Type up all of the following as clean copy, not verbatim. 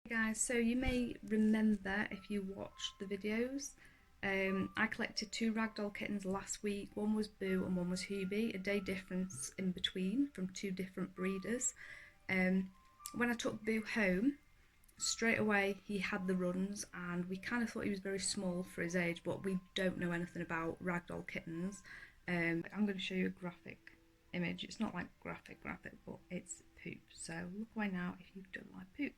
Hey guys, so you may remember if you watched the videos, I collected two ragdoll kittens last week. One was Boo and one was Hubie, a day difference in between from two different breeders. When I took Boo home, straight away he had the runs and we kind of thought he was very small for his age, but we don't know anything about ragdoll kittens. I'm going to show you a graphic image. It's not like graphic, but it's poop. So look away now if you don't like poop.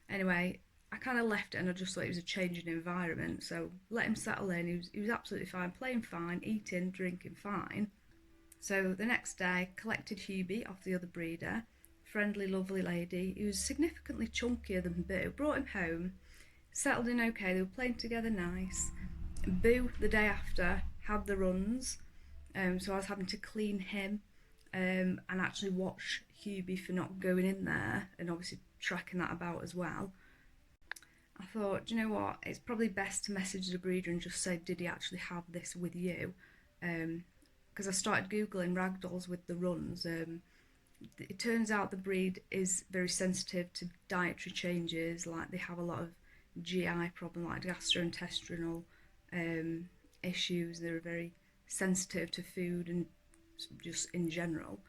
Anyway, I kind of left it and I just thought it was a change in environment, so let him settle in. He was absolutely fine, playing fine, eating, drinking fine. So the next day, collected Hubie off the other breeder, friendly, lovely lady. He was significantly chunkier than Boo. Brought him home, settled in okay. They were playing together nice. Boo, the day after, had the runs, so I was having to clean him and actually watch Hubie for not going in there, and obviously tracking that about as well. I thought, do you know what, it's probably best to message the breeder and just say, did he actually have this with you? Because I started googling ragdolls with the runs. It turns out the breed is very sensitive to dietary changes, like they have a lot of GI problem, like gastrointestinal issues. They're very sensitive to food and just in general.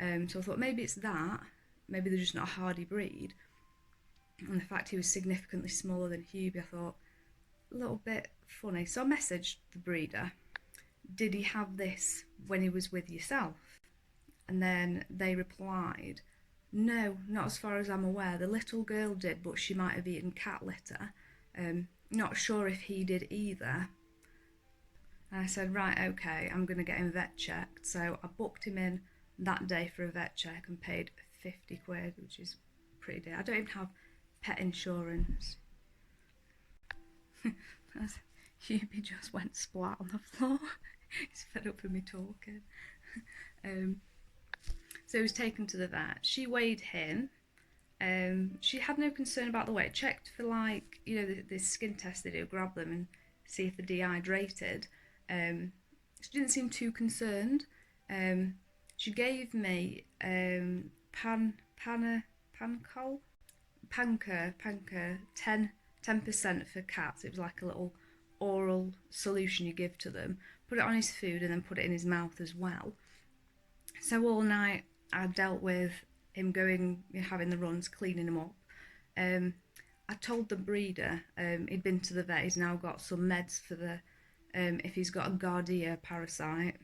So I thought maybe it's that, maybe they're just not a hardy breed. And the fact he was significantly smaller than Hubie, I thought, a little bit funny. So I messaged the breeder, did he have this when he was with yourself? And then they replied, no, not as far as I'm aware. The little girl did, but she might have eaten cat litter. Not sure if he did either. And I said, right, okay, I'm going to get him vet checked. So I booked him in that day for a vet check and paid 50 quid, which is pretty dear. I don't even have pet insurance. Hubie just went splat on the floor. He's fed up with me talking. So he was taken to the vet. She weighed him. She had no concern about the weight. Checked for, like, you know, the skin test they do, grab them and see if they're dehydrated. She didn't seem too concerned. She gave me panka 10% for cats. It was like a little oral solution you give to them. Put it on his food and then put it in his mouth as well. So all night I dealt with him going, having the runs, cleaning him up. I told the breeder he'd been to the vet. He's now got some meds for the if he's got a Giardia parasite,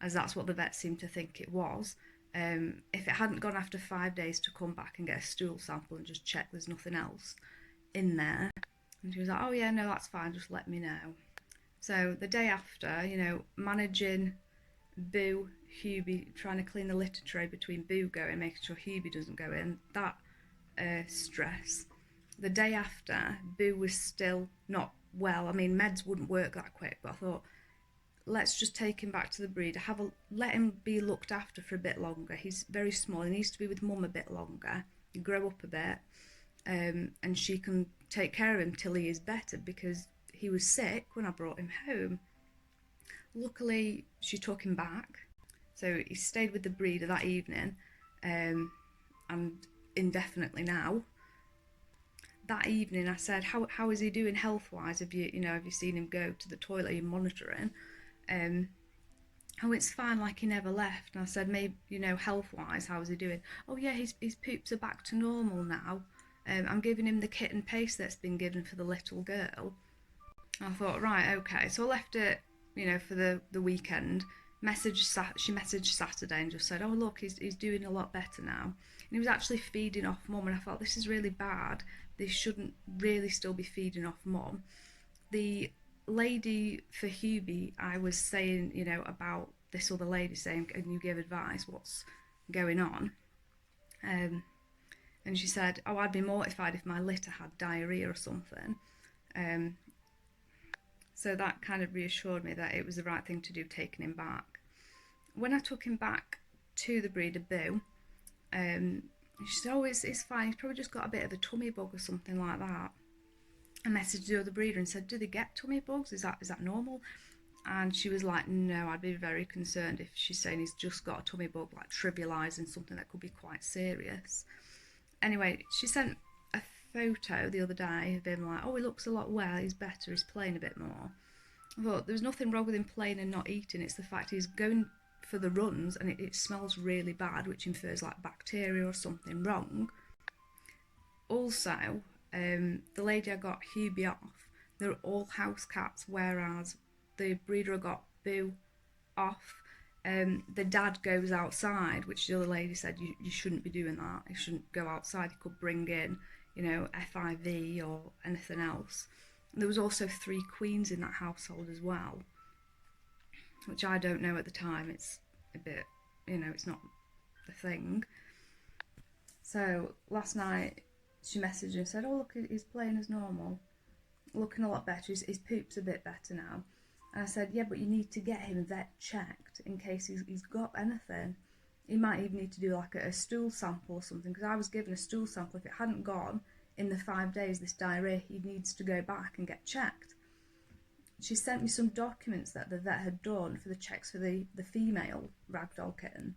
as that's what the vet seemed to think it was. If it hadn't gone after 5 days, to come back and get a stool sample and just check there's nothing else in there. And she was like, oh yeah, no, that's fine, just let me know. So the day after, managing Boo, Hubie, trying to clean the litter tray between Boo going, making sure Hubie doesn't go in, that stress. The day after, Boo was still not well. I mean, meds wouldn't work that quick, but I thought, let's just take him back to the breeder, let him be looked after for a bit longer. He's very small, he needs to be with mum a bit longer, grow up a bit, and she can take care of him till he is better, because he was sick when I brought him home. Luckily, she took him back, so he stayed with the breeder that evening, and indefinitely now. That evening I said, how is he doing health-wise? Have you seen him go to the toilet? Are you monitoring? Oh, it's fine, like he never left. And I said, maybe, health-wise, how is he doing? Oh yeah, his poops are back to normal now. I'm giving him the kitten paste that's been given for the little girl. I thought, right, okay. So I left it, for the weekend. She messaged Saturday and just said, oh look, he's doing a lot better now. And he was actually feeding off mum, and I thought, this is really bad. They shouldn't really still be feeding off mum. The lady for Hubie, I was saying, about this other lady saying, can you give advice, what's going on? And she said, oh, I'd be mortified if my litter had diarrhea or something. So that kind of reassured me that it was the right thing to do, taking him back. When I took him back to the breeder, Boo, she said, oh, it's fine, he's probably just got a bit of a tummy bug or something like that. I messaged the other breeder and said, do they get tummy bugs? Is that normal? And she was like, no, I'd be very concerned if she's saying he's just got a tummy bug, like trivialising something that could be quite serious. Anyway, she sent a photo the other day of him like, oh, he looks a lot well, he's better, he's playing a bit more. I thought there's nothing wrong with him playing and not eating, it's the fact he's going for the runs and it smells really bad, which infers like bacteria or something wrong. Also, the lady I got Hubie off, they're all house cats, whereas the breeder I got Boo off, the dad goes outside, which the other lady said you shouldn't be doing that. You shouldn't go outside. You could bring in, FIV or anything else. There was also 3 queens in that household as well, which I don't know at the time. It's a bit, it's not the thing. So last night she messaged and said, oh look, he's playing as normal, looking a lot better. His poop's a bit better now. And I said, yeah, but you need to get him vet checked in case he's got anything. He might even need to do like a stool sample or something, because I was given a stool sample. If it hadn't gone in the 5 days, this diarrhea, he needs to go back and get checked. She sent me some documents that the vet had done for the checks for the female ragdoll kitten.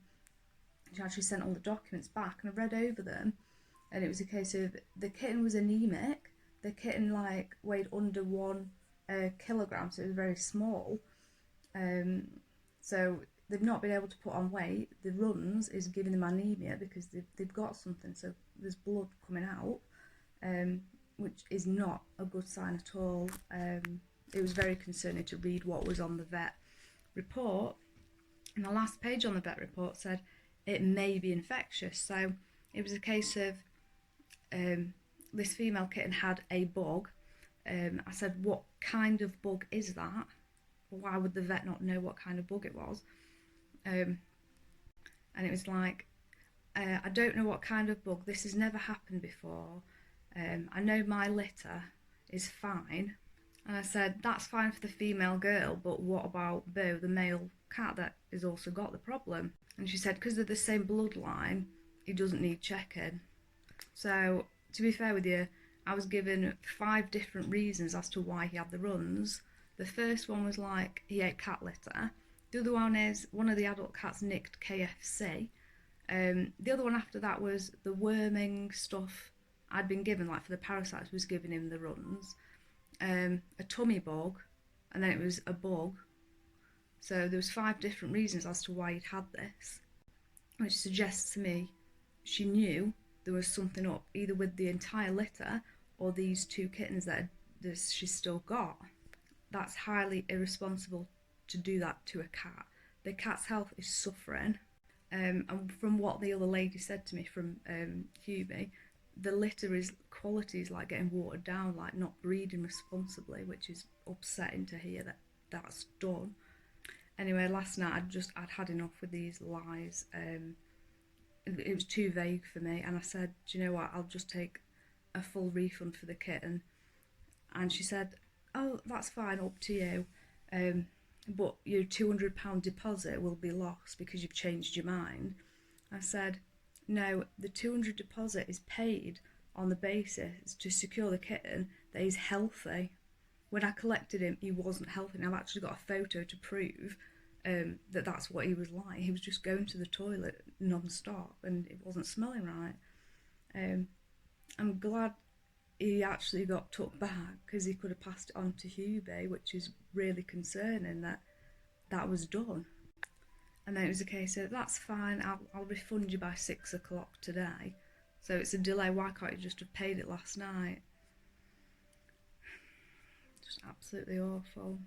She actually sent all the documents back, and I read over them, and it was a case of the kitten was anemic. The kitten weighed under 1 kilogram, so it was very small. So they've not been able to put on weight. The runs is giving them anemia because they've got something, so there's blood coming out, which is not a good sign at all. It was very concerning to read what was on the vet report, and the last page on the vet report said it may be infectious. So it was a case of this female kitten had a bug. I said, what kind of bug is that? Why would the vet not know what kind of bug it was? And it was like, I don't know what kind of bug. This has never happened before. I know my litter is fine. And I said, that's fine for the female girl, but what about Boo, the male cat that has also got the problem? And she said, because they're the same bloodline, he doesn't need checking. So, to be fair with you, I was given 5 different reasons as to why he had the runs. The first one was like, he ate cat litter. The other one is, one of the adult cats nicked KFC. The other one after that was the worming stuff I'd been given, like for the parasites, was giving him the runs. A tummy bug, and then it was a bug. So there was 5 different reasons as to why he'd had this, which suggests to me she knew there was something up, either with the entire litter or these 2 kittens that she's still got. That's highly irresponsible to do that to a cat. The cat's health is suffering, and from what the other lady said to me from Hubie, the litter is quality is like getting watered down, like not breeding responsibly, which is upsetting to hear that that's done. Anyway, last night I'd had enough with these lies. It was too vague for me, and I said, do you know what, I'll just take a full refund for the kitten. And she said, oh, that's fine, up to you, but your £200 deposit will be lost because you've changed your mind. I said, no, the £200 deposit is paid on the basis to secure the kitten that he's healthy. When I collected him, he wasn't healthy, and I've actually got a photo to prove that that's what he was like. He was just going to the toilet non-stop, and it wasn't smelling right. I'm glad he actually got took back, because he could have passed it on to Hubie, which is really concerning that was done. And then it was a case of, that's fine, I'll refund you by 6 o'clock today. So it's a delay. Why can't you just have paid it last night? Just absolutely awful.